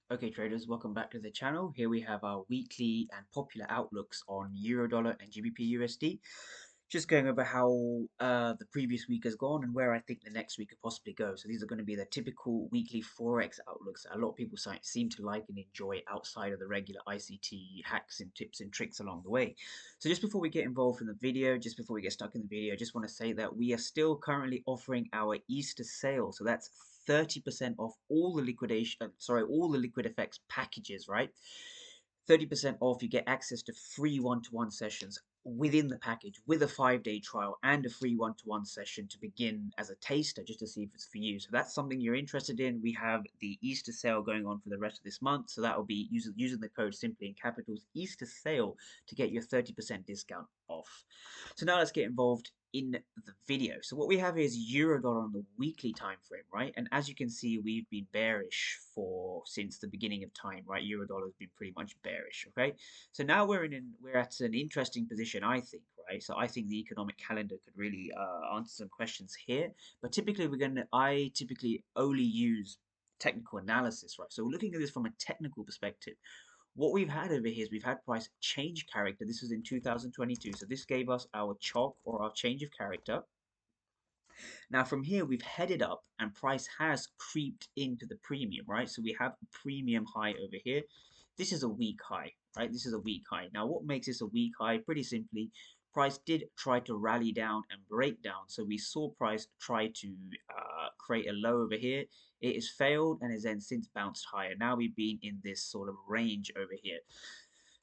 Okay, traders, welcome back to the channel. Here we have our weekly and popular outlooks on Eurodollar and GBPUSD. Just going over how the previous week has gone and where I think the next week could possibly go. So these are going to be the typical weekly Forex outlooks that a lot of people seem to like and enjoy outside of the regular ICT hacks and tips and tricks along the way. So just before we get involved in the video, just before we get stuck in the video, I just want to say that we are still currently offering our Easter sale. So that's 30% off all the all the liquid effects packages, right? 30% off, you get access to free one-to-one sessions within the package with a 5-day trial and a free one-to-one session to begin as a taster just to see if it's for you. So that's something you're interested in. We have the Easter sale going on for the rest of this month. So that will be using the code simply in capitals Easter sale to get your 30% discount off. So now let's get involved in the video. So what we have here is Eurodollar on the weekly time frame, right? And as you can see, we've been bearish since the beginning of time, right? Eurodollar has been pretty much bearish, okay? So now we're at an interesting position, I think, right? So I think the economic calendar could really answer some questions here. But typically, I typically only use technical analysis, right? So we're looking at this from a technical perspective. What we've had over here is we've had price change character. This was in 2022. So this gave us our chalk or our change of character. Now from here, we've headed up and price has creeped into the premium, right? So we have a premium high over here. This is a weak high, right? This is a weak high. Now what makes this a weak high? Pretty simply, price did try to rally down and break down. So we saw price try to create a low over here. It has failed and has then since bounced higher. Now we've been in this sort of range over here.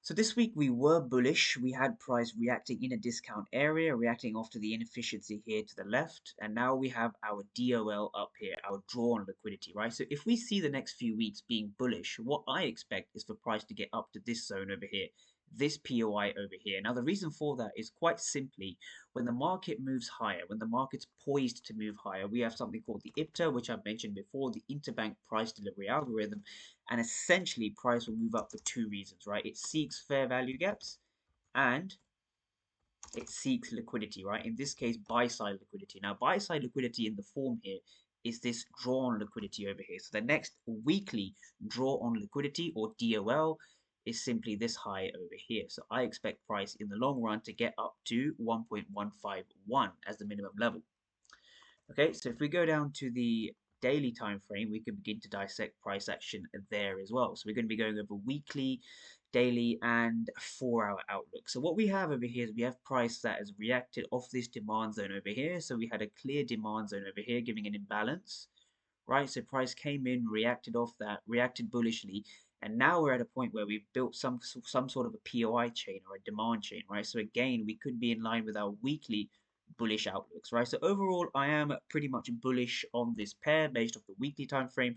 So this week we were bullish. We had price reacting in a discount area, reacting off to the inefficiency here to the left. And now we have our DOL up here, our drawn liquidity, right? So if we see the next few weeks being bullish, what I expect is for price to get up to this zone over here, this POI over here. Now the reason for that is quite simply when the market moves higher, when the market's poised to move higher, we have something called the IPTA, which I've mentioned before, the interbank price delivery algorithm. And essentially, price will move up for two reasons, right? It seeks fair value gaps and it seeks liquidity, right? In this case, buy side liquidity. Now, buy side liquidity in the form here is this drawn liquidity over here. So the next weekly draw on liquidity or DOL is simply this high over here. So I expect price in the long run to get up to 1.151 as the minimum level. Okay, so if we go down to the daily time frame, we can begin to dissect price action there as well. So we're going to be going over weekly, daily, and 4-hour outlook. So what we have over here is we have price that has reacted off this demand zone over here. So we had a clear demand zone over here giving an imbalance, right? So price came in, reacted off that, reacted bullishly, and now we're at a point where we've built some sort of a POI chain or a demand chain, right? So again, we could be in line with our weekly bullish outlooks, right? So overall, I am pretty much bullish on this pair based off the weekly time frame.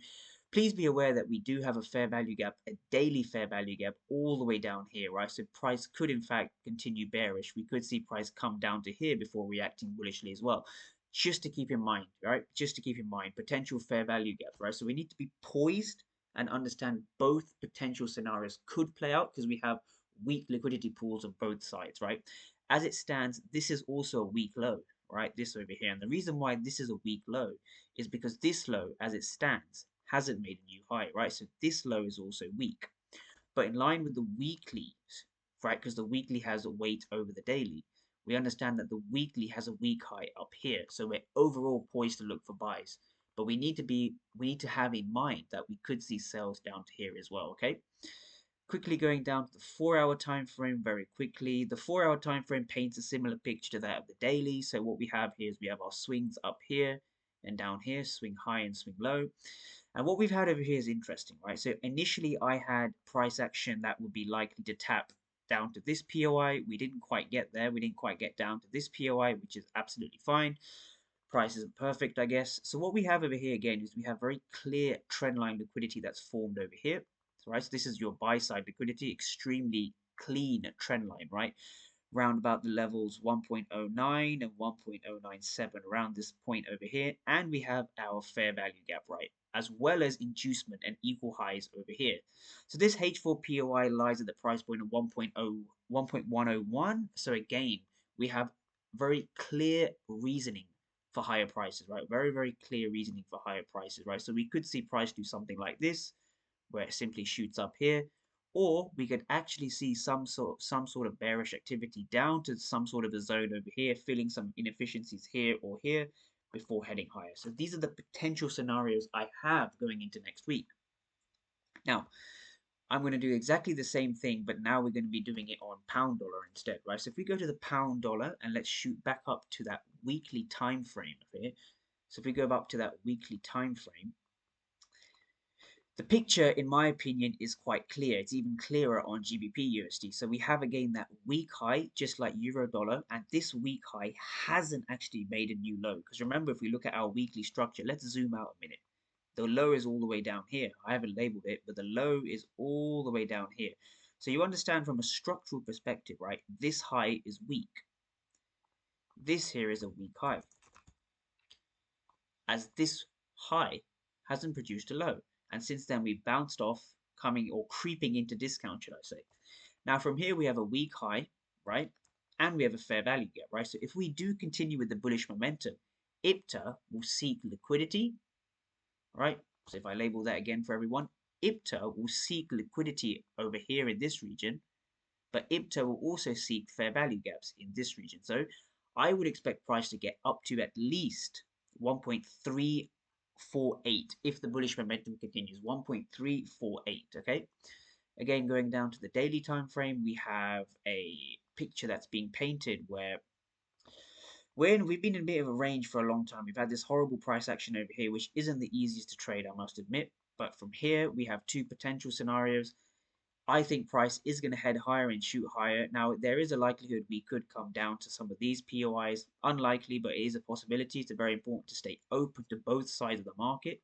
Please be aware that we do have a fair value gap, a daily fair value gap all the way down here, right? So price could in fact continue bearish. We could see price come down to here before reacting bullishly as well. Just to keep in mind, right? Just to keep in mind, potential fair value gap, right? So we need to be poised and understand both potential scenarios could play out because we have weak liquidity pools on both sides, right? As it stands, this is also a weak low, right? This over here. And the reason why this is a weak low is because this low, as it stands, hasn't made a new high, right? So this low is also weak. But in line with the weekly, right, because the weekly has a weight over the daily, we understand that the weekly has a weak high up here. So we're overall poised to look for buys. But we need to have in mind that we could see sales down to here as well, okay? Quickly going down to the 4-hour time frame very quickly. The 4-hour time frame paints a similar picture to that of the daily. So what we have here is we have our swings up here and down here, swing high and swing low. And what we've had over here is interesting, right? So initially I had price action that would be likely to tap down to this POI. We didn't quite get there. We didn't quite get down to this POI, which is absolutely fine. Price isn't perfect, I guess. So what we have over here again is we have very clear trendline liquidity that's formed over here. Right, so this is your buy side liquidity, extremely clean trend line, right? Round about the levels 1.09 and 1.097 around this point over here, and we have our fair value gap, right, as well as inducement and equal highs over here. So this H4 POI lies at the price point of 1.101. So again, we have very clear reasoning for higher prices, right? Very, very clear reasoning for higher prices, right? So we could see price do something like this, where it simply shoots up here, or we could actually see some sort of bearish activity down to some sort of a zone over here, filling some inefficiencies here or here before heading higher. So these are the potential scenarios I have going into next week. Now, I'm going to do exactly the same thing, but now we're going to be doing it on pound dollar instead, right? So if we go to the pound dollar and let's shoot back up to that weekly time frame of it. So if we go up to that weekly time frame, the picture, in my opinion, is quite clear. It's even clearer on GBP USD. So we have again that weak high, just like euro dollar, and this weak high hasn't actually made a new low. Because remember, if we look at our weekly structure, let's zoom out a minute. The low is all the way down here. I haven't labeled it, but the low is all the way down here. So you understand from a structural perspective, right? This high is weak. This here is a weak high, as this high hasn't produced a low. And since then, we bounced off, coming or creeping into discount, should I say. Now, from here, we have a weak high, right? And we have a fair value gap, right? So if we do continue with the bullish momentum, IPTA will seek liquidity, right? So if I label that again for everyone, IPTA will seek liquidity over here in this region, but IPTA will also seek fair value gaps in this region. So I would expect price to get up to at least 1.348 if the bullish momentum continues. 1.348, okay? Again, going down to the daily time frame, we have a picture that's being painted where we've been in a bit of a range for a long time. We've had this horrible price action over here, which isn't the easiest to trade, I must admit. But from here, we have two potential scenarios. I think price is going to head higher and shoot higher. Now, there is a likelihood we could come down to some of these POIs. Unlikely, but it is a possibility. It's very important to stay open to both sides of the market.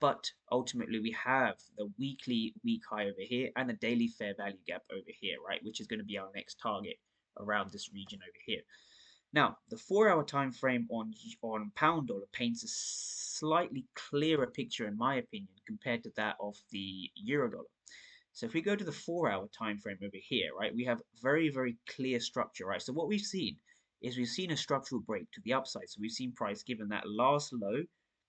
But ultimately, we have the weekly weak high over here and the daily fair value gap over here, right? Which is going to be our next target around this region over here. Now, the 4-hour time frame on pound dollar paints a slightly clearer picture, in my opinion, compared to that of the euro dollar. So if we go to the 4-hour time frame over here, right, we have very, very clear structure, right? So what we've seen is we've seen a structural break to the upside. So we've seen price given that last low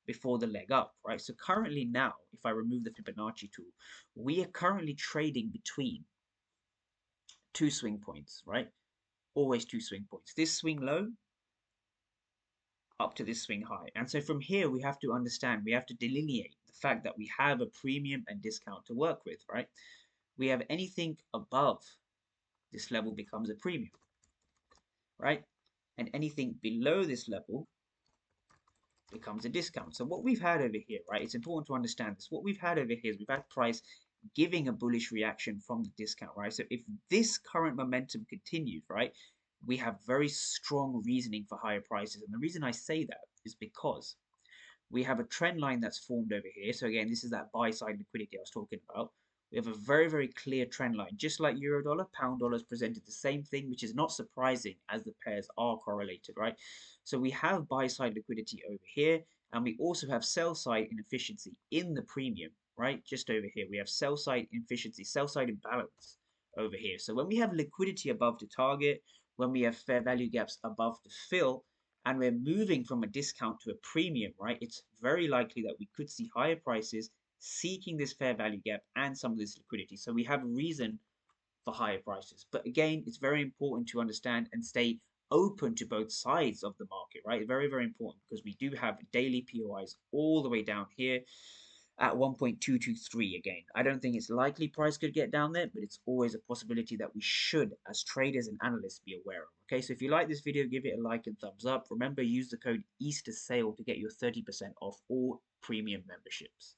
before the leg up, right? So currently now, if I remove the Fibonacci tool, we are currently trading between two swing points, right? Always two swing points. This swing low up to this swing high. And so from here, we have to understand, we have to delineate the fact that we have a premium and discount to work with, right? We have anything above this level becomes a premium, right? And anything below this level becomes a discount. So what we've had over here, right, it's important to understand this. What we've had over here is we've had price giving a bullish reaction from the discount, right? So if this current momentum continues, right, we have very strong reasoning for higher prices. And the reason I say that is because we have a trend line that's formed over here. So again, this is that buy side liquidity I was talking about. We have a very, very clear trend line. Just like euro dollar, pound dollar has presented the same thing, which is not surprising as the pairs are correlated, right? So we have buy side liquidity over here, and we also have sell side inefficiency in the premium, right? Just over here, we have sell side inefficiency, sell side imbalance over here. So when we have liquidity above the target, when we have fair value gaps above the fill, and we're moving from a discount to a premium, right? It's very likely that we could see higher prices seeking this fair value gap and some of this liquidity. So we have a reason for higher prices. But again, it's very important to understand and stay open to both sides of the market, right? Very, very important because we do have daily POIs all the way down here at 1.223 again. I don't think it's likely price could get down there, but it's always a possibility that we should, as traders and analysts, be aware of. Okay, so if you like this video, give it a like and thumbs up. Remember, use the code EasterSale to get your 30% off all premium memberships.